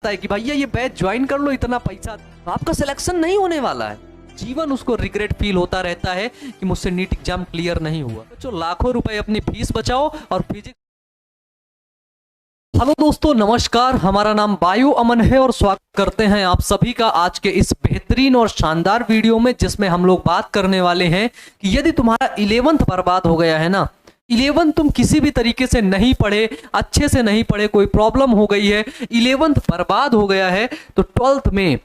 है कि भैया ये बैच ज्वाइन कर लो, इतना पैसा, तो आपका सिलेक्शन नहीं होने वाला है। जीवन उसको रिग्रेट फील होता रहता है कि मुझसे नीट एग्जाम क्लियर नहीं हुआ। बच्चों लाखों रुपए अपनी फीस बचाओ और फिजिक्स। हेलो दोस्तों, नमस्कार। हमारा नाम बायो अमन है और स्वागत करते हैं आप सभी का आज के इस बेहतरीन और शानदार वीडियो में, जिसमें हम लोग बात करने वाले हैं कि यदि तुम्हारा 11th बर्बाद हो गया है ना, 11th तुम किसी भी तरीके से नहीं पढ़े, अच्छे से नहीं पढ़े, कोई प्रॉब्लम हो गई है, 11th बर्बाद हो गया है, तो 12th में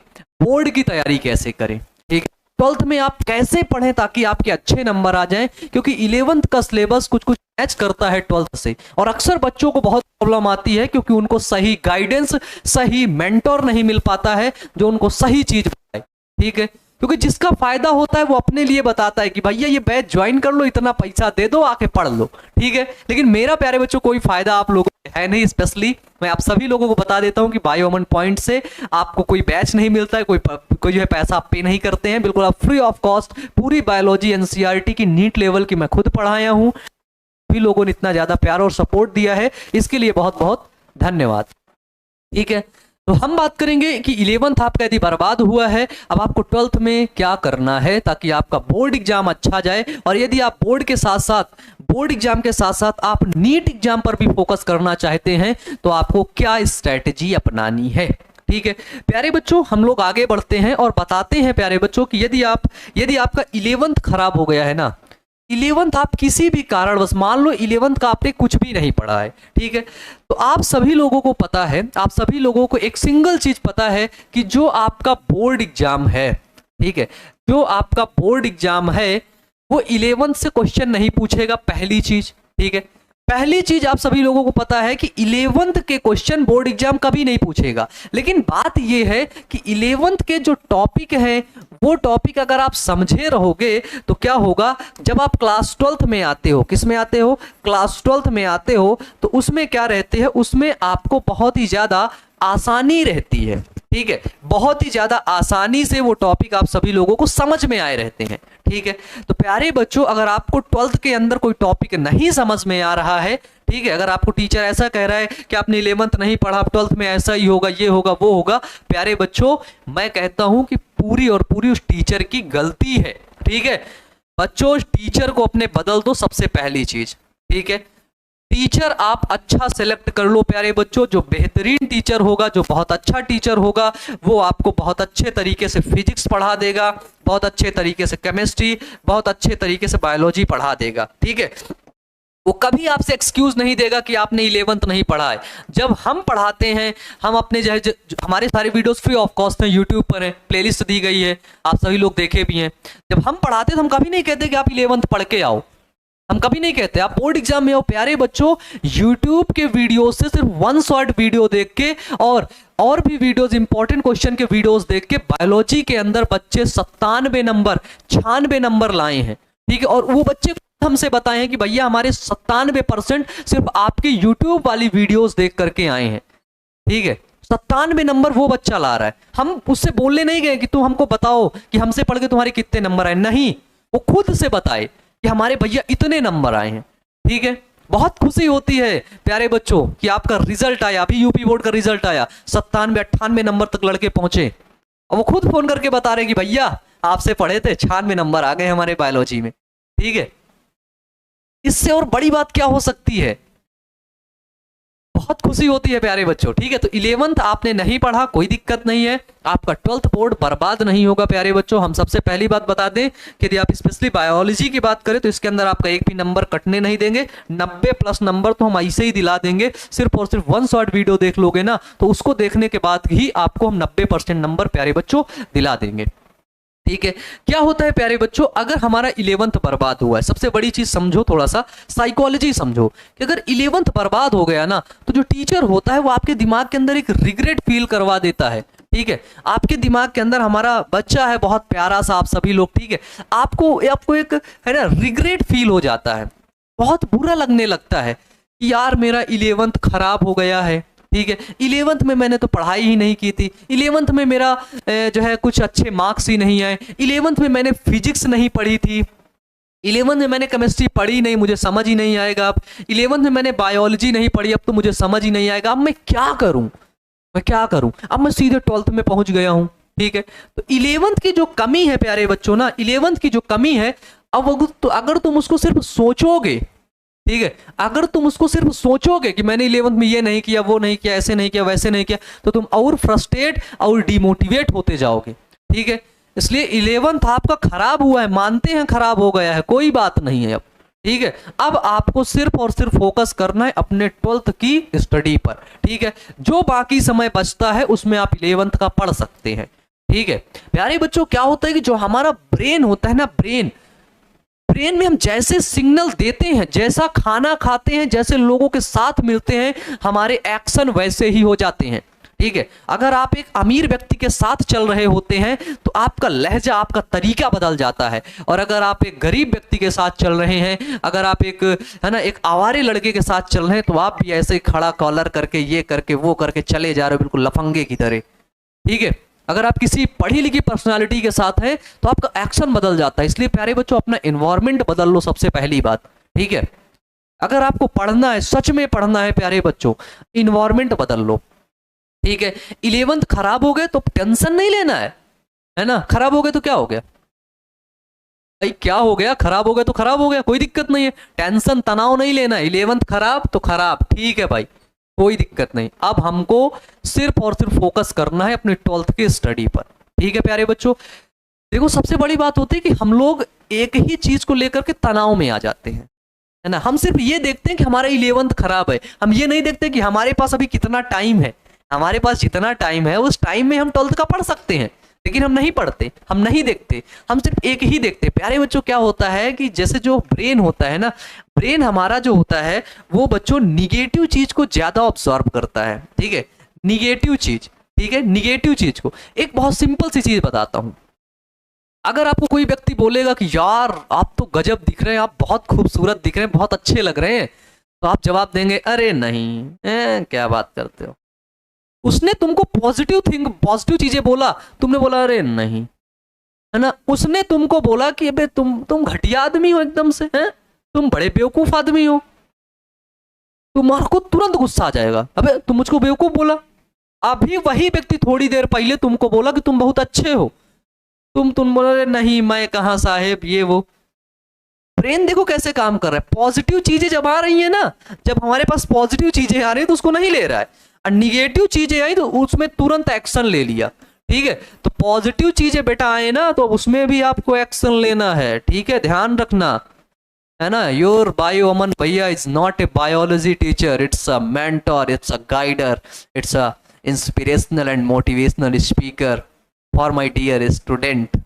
बोर्ड की तैयारी कैसे करें। ठीक, 12th में आप कैसे पढ़ें ताकि आपके अच्छे नंबर आ जाएं, क्योंकि 11th का सिलेबस कुछ कुछ मैच करता है 12th से। और अक्सर बच्चों को बहुत प्रॉब्लम आती है क्योंकि उनको सही गाइडेंस, सही मेंटोर नहीं मिल पाता है जो उनको सही चीज बताए। ठीक है, क्योंकि जिसका फायदा होता है वो अपने लिए बताता है कि भैया ये बैच ज्वाइन कर लो, इतना पैसा दे दो, आके पढ़ लो। ठीक है, लेकिन मेरा प्यारे बच्चों कोई फायदा आप लोगों को है नहीं। स्पेशली मैं आप सभी लोगों को बता देता हूं कि बायो अमन पॉइंट से आपको कोई बैच नहीं मिलता है, कोई जो है पैसा आप पे नहीं करते हैं। बिल्कुल आप फ्री ऑफ कॉस्ट पूरी बायोलॉजी एनसीईआरटी की नीट लेवल की मैं खुद पढ़ाया हूं। सभी लोगों ने इतना ज्यादा प्यार और सपोर्ट दिया है, इसके लिए बहुत बहुत धन्यवाद। ठीक है, तो हम बात करेंगे कि 11th आपका यदि बर्बाद हुआ है, अब आपको 12th में क्या करना है ताकि आपका बोर्ड एग्जाम अच्छा जाए। और यदि आप बोर्ड एग्जाम के साथ साथ आप नीट एग्जाम पर भी फोकस करना चाहते हैं तो आपको क्या स्ट्रैटेजी अपनानी है। ठीक है प्यारे बच्चों, हम लोग आगे बढ़ते हैं और बताते हैं प्यारे बच्चों कि यदि आपका 11th खराब हो गया है ना, 11th आप किसी भी कारणवश, मान लो 11th का आपने कुछ भी नहीं पढ़ा है, ठीक है, तो आप सभी लोगों को पता है, आप सभी लोगों को एक सिंगल चीज पता है कि जो आपका बोर्ड एग्जाम है, ठीक है, जो आपका बोर्ड एग्जाम है वो 11th से क्वेश्चन नहीं पूछेगा, पहली चीज। ठीक है, पहली चीज आप सभी लोगों को पता है कि 11th के क्वेश्चन बोर्ड एग्जाम कभी नहीं पूछेगा। लेकिन बात यह है कि 11th के जो टॉपिक हैं वो टॉपिक अगर आप समझे रहोगे तो क्या होगा, जब आप क्लास 12th में आते हो, किस में आते हो, क्लास 12th में आते हो, तो उसमें क्या रहते हैं, उसमें आपको बहुत ही ज्यादा आसानी रहती है। ठीक है, बहुत ही ज्यादा आसानी से वो टॉपिक आप सभी लोगों को समझ में आए रहते हैं। ठीक है, तो प्यारे बच्चों अगर आपको 12th के अंदर कोई टॉपिक नहीं समझ में आ रहा है, ठीक है, अगर आपको टीचर ऐसा कह रहा है कि आपने 11th नहीं पढ़ा, 12th में ऐसा ही होगा, ये होगा, वो होगा, प्यारे बच्चों मैं कहता हूं कि पूरी और पूरी उस टीचर की गलती है। ठीक है बच्चों, टीचर को अपने बदल दो, सबसे पहली चीज। ठीक है, टीचर आप अच्छा सेलेक्ट कर लो प्यारे बच्चों, जो बेहतरीन टीचर होगा, जो बहुत अच्छा टीचर होगा, वो आपको बहुत अच्छे तरीके से फिजिक्स पढ़ा देगा, बहुत अच्छे तरीके से केमिस्ट्री, बहुत अच्छे तरीके से बायोलॉजी पढ़ा देगा। ठीक है, वो कभी आपसे एक्सक्यूज नहीं देगा कि आपने 11th नहीं पढ़ा है। जब हम पढ़ाते हैं, हम अपने जो हमारे सारे वीडियोस फ्री ऑफ कॉस्ट हैं, यूट्यूब पर है, प्लेलिस्ट दी गई है, आप सभी लोग देखे भी हैं। जब हम पढ़ाते हैं तो हम कभी नहीं कहते कि आप 11th पढ़ के आओ, हम कभी नहीं कहते आप बोर्ड एग्जाम में आओ। प्यारे बच्चों, यूट्यूब के वीडियो से सिर्फ वन शॉट वीडियो देख के और भी वीडियोस, इंपॉर्टेंट क्वेश्चन के वीडियोस देख के बायोलॉजी के अंदर बच्चे 97 नंबर, 96 नंबर लाए हैं। ठीक है, और वो बच्चे हमसे बताए हैं कि भैया हमारे 97% सिर्फ आपके यूट्यूब वाली वीडियोस देख करके आए हैं। ठीक है, 97 नंबर वो बच्चा ला रहा है। हम उससे बोलने नहीं गए कि तुम हमको बताओ कि हमसे पढ़ के तुम्हारे कितने नंबर आए, नहीं, वो खुद से बताए कि हमारे भैया इतने नंबर आए हैं। ठीक है, बहुत खुशी होती है प्यारे बच्चों कि आपका रिजल्ट आया, अभी यूपी बोर्ड का रिजल्ट आया, 97-98 नंबर तक लड़के पहुंचे, और वो खुद फोन करके बता रहे कि भैया आपसे पढ़े थे, 96 नंबर आ गए हमारे बायोलॉजी में। ठीक है, इससे और बड़ी बात क्या हो सकती है, बहुत खुशी होती है प्यारे बच्चों। ठीक है, तो 11th आपने नहीं पढ़ा, कोई दिक्कत नहीं है, आपका 12th बोर्ड बर्बाद नहीं होगा प्यारे बच्चों। हम सबसे पहली बात बता दें कि यदि आप स्पेशली बायोलॉजी की बात करें तो इसके अंदर आपका एक भी नंबर कटने नहीं देंगे, 90+ नंबर तो हम ऐसे ही दिला देंगे। सिर्फ और सिर्फ वन शॉट वीडियो देख लोगे ना, तो उसको देखने के बाद ही आपको हम 90% नंबर प्यारे बच्चों दिला देंगे। ठीक है, क्या होता है प्यारे बच्चों, अगर हमारा 11th बर्बाद हुआ है, सबसे बड़ी चीज समझो, थोड़ा सा साइकोलॉजी समझो कि अगर 11th बर्बाद हो गया ना, तो जो टीचर होता है वो आपके दिमाग के अंदर एक रिग्रेट फील करवा देता है। ठीक है, आपके दिमाग के अंदर हमारा बच्चा है बहुत प्यारा सा, आप सभी लोग, ठीक है, आपको एक है ना रिग्रेट फील हो जाता है, बहुत बुरा लगने लगता है कि यार मेरा 11th खराब हो गया है। ठीक है, 11th में मैंने तो पढ़ाई ही नहीं की थी, 11th में मेरा जो है कुछ अच्छे मार्क्स ही नहीं आए, 11th में मैंने फिजिक्स नहीं पढ़ी थी, 11th में मैंने केमिस्ट्री पढ़ी नहीं, मुझे समझ ही नहीं आएगा। अब 11th में मैंने बायोलॉजी नहीं पढ़ी, अब तो मुझे समझ ही नहीं आएगा, अब मैं क्या करूं। मैं क्या करूं, अब मैं सीधे 12th में पहुंच गया हूं, ठीक है। तो 11th की जो कमी है प्यारे बच्चों ना, 11th की जो कमी है, अब अगर तुम उसको सिर्फ सोचोगे, ठीक है, अगर तुम उसको सिर्फ सोचोगे कि मैंने 11th में ये नहीं किया, वो नहीं किया, ऐसे नहीं किया, वैसे नहीं किया, तो तुम और फ्रस्ट्रेट और डिमोटिवेट होते जाओगे, ठीक है। इसलिए 11th आपका खराब हुआ है, मानते हैं खराब हो गया है, कोई बात नहीं है अब, ठीक है। अब आपको सिर्फ और सिर्फ फोकस करना है अपने 12th की स्टडी पर, ठीक है। जो बाकी समय बचता है उसमें आप 11th का पढ़ सकते हैं, ठीक है। प्यारे बच्चों, क्या होता है कि जो हमारा ब्रेन होता है ना, ब्रेन में हम जैसे सिग्नल देते हैं, जैसा खाना खाते हैं, जैसे लोगों के साथ मिलते हैं, हमारे एक्शन वैसे ही हो जाते हैं, ठीक है। अगर आप एक अमीर व्यक्ति के साथ चल रहे होते हैं तो आपका लहजा, आपका तरीका बदल जाता है, और अगर आप एक गरीब व्यक्ति के साथ चल रहे हैं, अगर आप एक, है ना, एक आवारे लड़के के साथ चल रहे हैं, तो आप भी ऐसे खड़ा कॉलर करके, ये करके, वो करके चले जा रहे हो, बिल्कुल लफंगे की तरह, ठीक है। अगर आप किसी पढ़ी लिखी पर्सनालिटी के साथ हैं तो आपका एक्शन बदल जाता है। इसलिए प्यारे बच्चों, अपना एनवायरनमेंट बदल लो, सबसे पहली बात, ठीक है। अगर आपको पढ़ना है, सच में पढ़ना है प्यारे बच्चों, एनवायरनमेंट बदल लो, ठीक है। 11th खराब हो गए तो टेंशन नहीं लेना है ना। खराब हो गए तो क्या हो गया भाई, क्या हो गया, खराब हो गया तो खराब हो गया, कोई दिक्कत नहीं है, टेंशन तनाव नहीं लेना। 11th खराब तो खराब, ठीक है भाई, कोई दिक्कत नहीं। अब हमको सिर्फ और सिर्फ फोकस करना है अपने 12th की स्टडी पर, ठीक है प्यारे बच्चों। देखो, सबसे बड़ी बात होती है कि हम लोग एक ही चीज को लेकर के तनाव में आ जाते हैं, है ना। हम सिर्फ ये देखते हैं कि हमारा 11th खराब है, हम ये नहीं देखते कि हमारे पास अभी कितना टाइम है। हमारे पास जितना टाइम है उस टाइम में हम 12th का पढ़ सकते हैं, लेकिन हम नहीं पढ़ते, हम नहीं देखते, हम सिर्फ एक ही देखते। प्यारे बच्चों, क्या होता है कि जैसे जो ब्रेन होता है ना, ब्रेन हमारा जो होता है वो बच्चों निगेटिव चीज को ज्यादा ऑब्जर्व करता है, ठीक है, निगेटिव चीज, ठीक है, निगेटिव चीज को। एक बहुत सिंपल सी चीज बताता हूं, अगर आपको कोई व्यक्ति बोलेगा कि यार आप तो गजब दिख रहे हैं, आप बहुत खूबसूरत दिख रहे हैं, बहुत अच्छे लग रहे हैं, तो आप जवाब देंगे अरे नहीं, क्या बात करते हो। उसने तुमको पॉजिटिव चीजें बोला, तुमने बोला अरे नहीं, है ना। उसने तुमको बोला कि अबे तुम घटिया आदमी हो एकदम से, हैं, तुम बड़े बेवकूफ आदमी हो, तुम्हारे को तुरंत गुस्सा आ जाएगा, अबे तुम मुझको बेवकूफ बोला। अभी वही व्यक्ति थोड़ी देर पहले तुमको बोला कि तुम बहुत अच्छे हो, तुम बोले नहीं मैं कहाँ साहेब, ये वो। ब्रेन देखो कैसे काम कर रहा है, पॉजिटिव चीजें जब आ रही है ना, जब हमारे पास पॉजिटिव चीजें आ रही है तो उसको नहीं ले रहा है, और निगेटिव चीजें आई तो उसमें तुरंत एक्शन ले लिया, ठीक है। तो पॉजिटिव चीजें बेटा आए ना तो उसमें भी आपको एक्शन लेना है, ठीक है, ध्यान रखना, है ना। योर बायो अमन भैया is not a biology teacher, it's a mentor, it's a guider, it's a inspirational and motivational speaker for my dear student,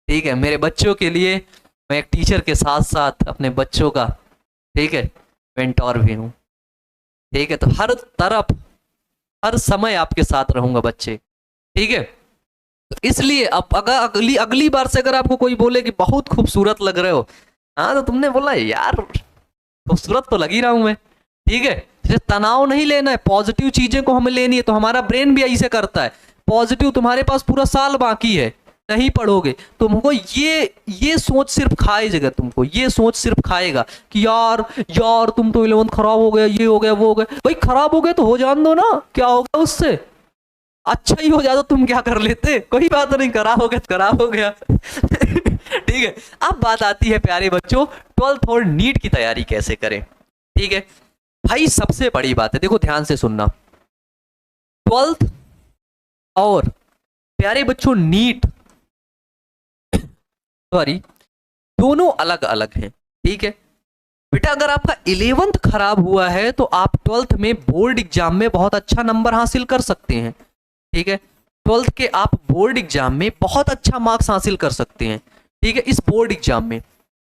ठीक है। मेरे बच्चों के लिए मैं एक टीचर के साथ साथ अपने बच्चों का, ठीक है, मेंटोर भी हूँ, ठीक है। तो हर तरफ हर समय आपके साथ रहूंगा बच्चे, ठीक है। तो इसलिए अब अगर अगली बार से अगर आपको कोई बोले कि बहुत खूबसूरत लग रहे हो, हाँ, तो तुमने बोला यार खूबसूरत तो लग ही रहा हूं मैं, ठीक है। जैसे तनाव नहीं लेना है, पॉजिटिव चीजें को हमें लेनी है। तो हमारा ब्रेन भी ऐसे करता है, पॉजिटिव, तुम्हारे पास पूरा साल बाकी है, नहीं पढ़ोगे, तुमको ये सोच सिर्फ खाएगा, तुमको ये सोच सिर्फ खाएगा कि यार तुम तो 11th खराब हो गया, ये हो गया, वो हो गया। भाई खराब हो गया तो हो जान दो ना, क्या होगा उससे, अच्छा ही हो जाता, तुम क्या कर लेते, कोई बात नहीं, खराब हो गया तो खराब हो गया ठीक है। अब बात आती है प्यारे बच्चों 12th और नीट की तैयारी कैसे करें, ठीक है। भाई सबसे बड़ी बात है, देखो ध्यान से सुनना, 12th और प्यारे बच्चों नीट, सॉरी, दोनों अलग अलग हैं, ठीक है। बेटा अगर आपका 11th खराब हुआ है तो आप 12th में बोर्ड एग्जाम में बहुत अच्छा नंबर हासिल कर सकते हैं, ठीक है। 12th के आप बोर्ड एग्जाम में बहुत अच्छा मार्क्स हासिल कर सकते हैं, ठीक है, इस बोर्ड एग्जाम में,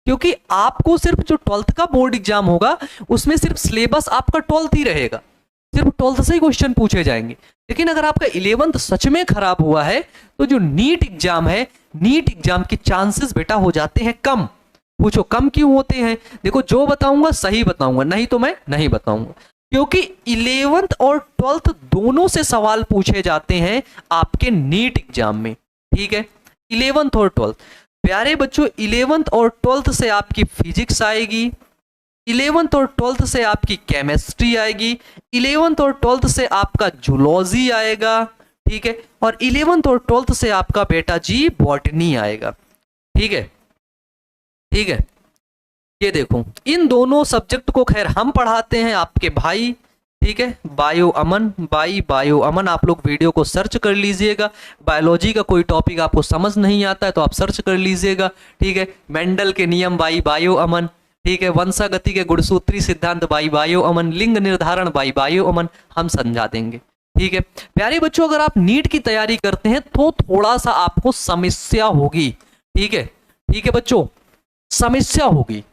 क्योंकि आपको सिर्फ जो 12th का बोर्ड एग्जाम होगा उसमें सिर्फ सिलेबस आपका 12th ही रहेगा, सिर्फ 12th से ही क्वेश्चन पूछे जाएंगे। लेकिन अगर आपका 11th सच में खराब हुआ है तो जो नीट एग्जाम है, नीट एग्जाम के चांसेस बेटा हो जाते हैं कम। पूछो कम क्यों होते हैं, देखो जो बताऊंगा सही बताऊंगा, नहीं तो मैं नहीं बताऊंगा, क्योंकि 11th और 12th दोनों से सवाल पूछे जाते हैं आपके नीट एग्जाम में, ठीक है। 11th और 12th, प्यारे बच्चों 11th और 12th से आपकी फिजिक्स आएगी, 11th और 12th से आपकी केमिस्ट्री आएगी, 11th और 12th से आपका जूलॉजी आएगा, ठीक है, और 11th और 12th से आपका बेटा जी बॉटनी आएगा, ठीक है, ठीक है। ये देखो इन दोनों सब्जेक्ट को खैर हम पढ़ाते हैं आपके भाई, ठीक है, बायो अमन, आप लोग वीडियो को सर्च कर लीजिएगा। बायोलॉजी का कोई टॉपिक आपको समझ नहीं आता है तो आप सर्च कर लीजिएगा, ठीक है। मेंडल के नियम बायो अमन, ठीक है, वंशागति के गुणसूत्री सिद्धांत बायो अमन, लिंग निर्धारण बायो अमन, हम समझा देंगे, ठीक है। प्यारे बच्चों, अगर आप नीट की तैयारी करते हैं तो थोड़ा सा आपको समस्या होगी, ठीक है, ठीक है बच्चों, समस्या होगी,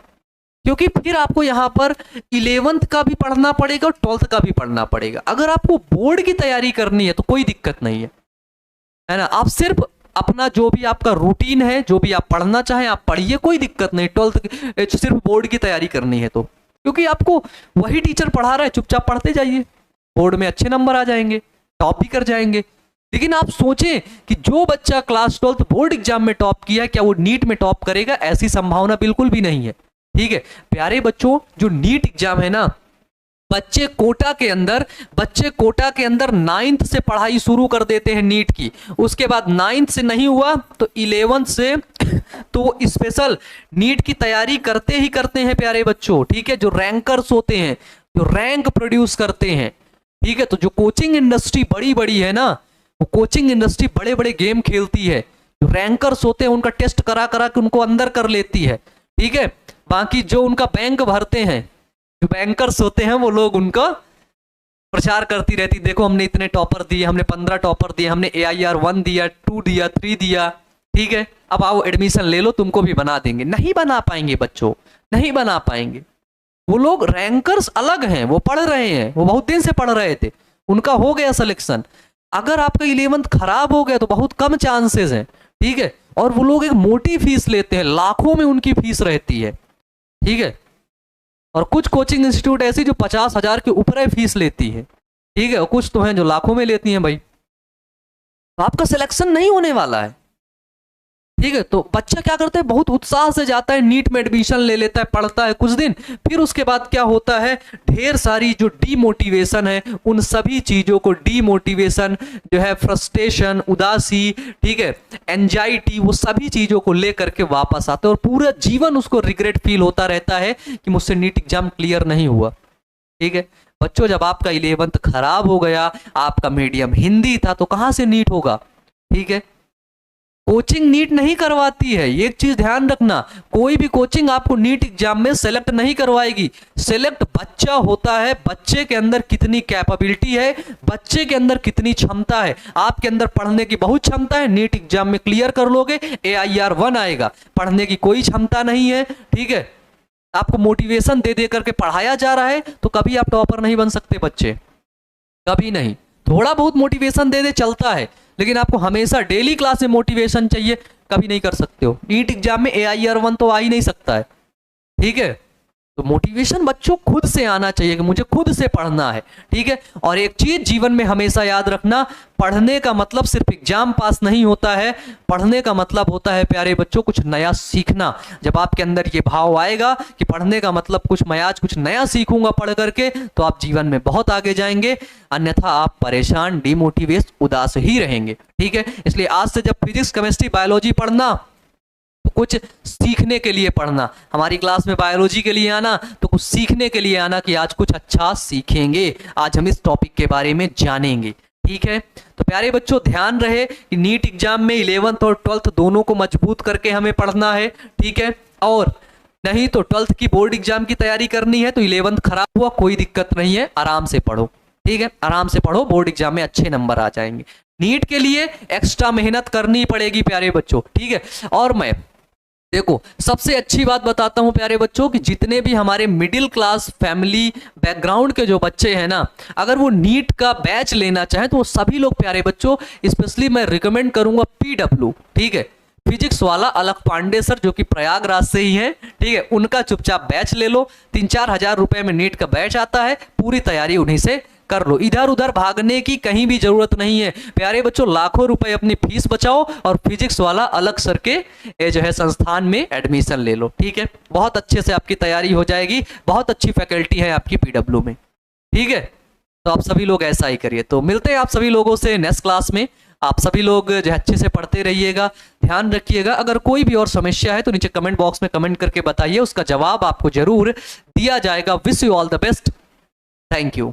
क्योंकि फिर आपको यहाँ पर 11th का भी पढ़ना पड़ेगा और 12th का भी पढ़ना पड़ेगा। अगर आपको बोर्ड की तैयारी करनी है तो कोई दिक्कत नहीं है ना, आप सिर्फ अपना जो भी आपका रूटीन है, जो भी आप पढ़ना चाहें आप पढ़िए, कोई दिक्कत नहीं। 12th सिर्फ बोर्ड की तैयारी करनी है तो, क्योंकि आपको वही टीचर पढ़ा रहा है, चुपचाप पढ़ते जाइए, बोर्ड में अच्छे नंबर आ जाएंगे, टॉप भी कर जाएंगे। लेकिन आप सोचें कि जो बच्चा क्लास 12th बोर्ड एग्जाम में टॉप किया, क्या वो नीट में टॉप करेगा? ऐसी संभावना बिल्कुल भी नहीं है, ठीक है। प्यारे बच्चों, जो नीट एग्जाम है ना, बच्चे कोटा के अंदर 9th से पढ़ाई शुरू कर देते हैं नीट की, उसके बाद 9th से नहीं हुआ तो 11th से तो स्पेशल नीट की तैयारी करते ही करते हैं प्यारे बच्चों, ठीक है। जो रैंकर्स होते हैं, जो रैंक प्रोड्यूस करते हैं, ठीक है, तो जो कोचिंग इंडस्ट्री बड़ी बड़ी है ना, वो कोचिंग इंडस्ट्री बड़े बड़े गेम खेलती है, जो रैंकर्स होते हैं उनका टेस्ट करा करा के उनको अंदर कर लेती है, ठीक है। बाकी जो उनका बैंक भरते हैं, जो बैंकर्स होते हैं, वो लोग उनका प्रचार करती रहती, देखो हमने इतने टॉपर दिए, हमने 15 टॉपर दिए, हमने AIR 1 दिया, 2 दिया, 3 दिया, ठीक है, अब आओ एडमिशन ले लो, तुमको भी बना देंगे। नहीं बना पाएंगे बच्चों, नहीं बना पाएंगे। वो लोग रैंकर्स अलग हैं, वो पढ़ रहे हैं, वो बहुत दिन से पढ़ रहे थे, उनका हो गया सिलेक्शन। अगर आपका 11th खराब हो गया तो बहुत कम चांसेस हैं, ठीक है। और वो लोग एक मोटी फीस लेते हैं, लाखों में उनकी फीस रहती है, ठीक है। और कुछ कोचिंग इंस्टीट्यूट ऐसी जो 50,000 के ऊपर फीस लेती है, ठीक है, और कुछ तो हैं जो लाखों में लेती हैं भाई, तो आपका सिलेक्शन नहीं होने वाला है, ठीक है। तो बच्चा क्या करता है, बहुत उत्साह से जाता है, नीट में एडमिशन ले लेता है, पढ़ता है कुछ दिन, फिर उसके बाद क्या होता है, ढेर सारी जो डीमोटिवेशन है, उन सभी चीजों को, डीमोटिवेशन जो है, फ्रस्ट्रेशन, उदासी, ठीक है, एंजाइटी, वो सभी चीजों को लेकर के वापस आता है और पूरा जीवन उसको रिग्रेट फील होता रहता है कि मुझसे नीट एग्जाम क्लियर नहीं हुआ, ठीक है। बच्चों, जब आपका 11th खराब हो गया, आपका मीडियम हिंदी था, तो कहां से नीट होगा, ठीक है। कोचिंग नीट नहीं करवाती है, ये एक चीज ध्यान रखना, कोई भी कोचिंग आपको नीट एग्जाम में सेलेक्ट नहीं करवाएगी। सेलेक्ट बच्चा होता है, बच्चे के अंदर कितनी कैपेबिलिटी है, बच्चे के अंदर कितनी क्षमता है। आपके अंदर पढ़ने की बहुत क्षमता है, नीट एग्जाम में क्लियर कर लोगे, AIR 1 आएगा। पढ़ने की कोई क्षमता नहीं है, ठीक है, आपको मोटिवेशन दे दे करके पढ़ाया जा रहा है, तो कभी आप टॉपर नहीं बन सकते बच्चे, कभी नहीं। थोड़ा बहुत मोटिवेशन दे दे चलता है, लेकिन आपको हमेशा डेली क्लास में मोटिवेशन चाहिए, कभी नहीं कर सकते हो। नीट एग्जाम में AIR 1 तो आ ही नहीं सकता है, ठीक है। तो मोटिवेशन बच्चों खुद से आना चाहिए कि मुझे खुद से पढ़ना है, ठीक है। और एक चीज जीवन में हमेशा याद रखना, पढ़ने का मतलब सिर्फ एग्जाम पास नहीं होता है, पढ़ने का मतलब होता है प्यारे बच्चों कुछ नया सीखना। जब आपके अंदर ये भाव आएगा कि पढ़ने का मतलब कुछ मैं आज कुछ नया सीखूंगा पढ़ करके, तो आप जीवन में बहुत आगे जाएंगे, अन्यथा आप परेशान, डिमोटिवेट, उदास ही रहेंगे, ठीक है। इसलिए आज से जब फिजिक्स, केमिस्ट्री, बायोलॉजी पढ़ना तो कुछ सीखने के लिए पढ़ना, हमारी क्लास में बायोलॉजी के लिए आना तो कुछ सीखने के लिए आना कि आज कुछ अच्छा सीखेंगे, आज हम इस टॉपिक के बारे में जानेंगे, ठीक है। तो प्यारे बच्चों, ध्यान रहे कि नीट एग्जाम में 11th और 12th दोनों को मजबूत करके हमें पढ़ना है, ठीक है। और नहीं तो 12th की बोर्ड एग्जाम की तैयारी करनी है, तो 11th खराब हुआ कोई दिक्कत नहीं है, आराम से पढ़ो, ठीक है, आराम से पढ़ो, बोर्ड एग्जाम में अच्छे नंबर आ जाएंगे। नीट के लिए एक्स्ट्रा मेहनत करनी पड़ेगी प्यारे बच्चों, ठीक है। और मैं देखो सबसे अच्छी बात बताता हूं प्यारे बच्चों कि जितने भी हमारे मिडिल क्लास फैमिली बैकग्राउंड के जो बच्चे हैं ना, अगर वो नीट का बैच लेना चाहें तो वो सभी लोग प्यारे बच्चों, स्पेशली मैं रिकमेंड करूंगा PW, ठीक है, फिजिक्स वाला अलख पांडे सर, जो कि प्रयागराज से ही हैं, ठीक है, उनका चुपचाप बैच ले लो। 3-4 हजार रुपए में नीट का बैच आता है, पूरी तैयारी उन्हीं से कर लो। इधर उधर भागने की कहीं भी जरूरत नहीं है प्यारे बच्चों। लाखों रुपए अपनी फीस बचाओ और फिजिक्स वाला अलग सर के जो है संस्थान में एडमिशन ले लो, ठीक है। बहुत अच्छे से आपकी तैयारी हो जाएगी, बहुत अच्छी फैकल्टी है आपकी पीडब्ल्यू में, ठीक है। तो आप सभी लोग ऐसा ही करिए। तो मिलते हैं आप सभी लोगों से नेक्स्ट क्लास में। आप सभी लोग जो है अच्छे से पढ़ते रहिएगा, ध्यान रखिएगा। अगर कोई भी और समस्या है तो नीचे कमेंट बॉक्स में कमेंट करके बताइए, उसका जवाब आपको जरूर दिया जाएगा। Wish you all the best, thank you.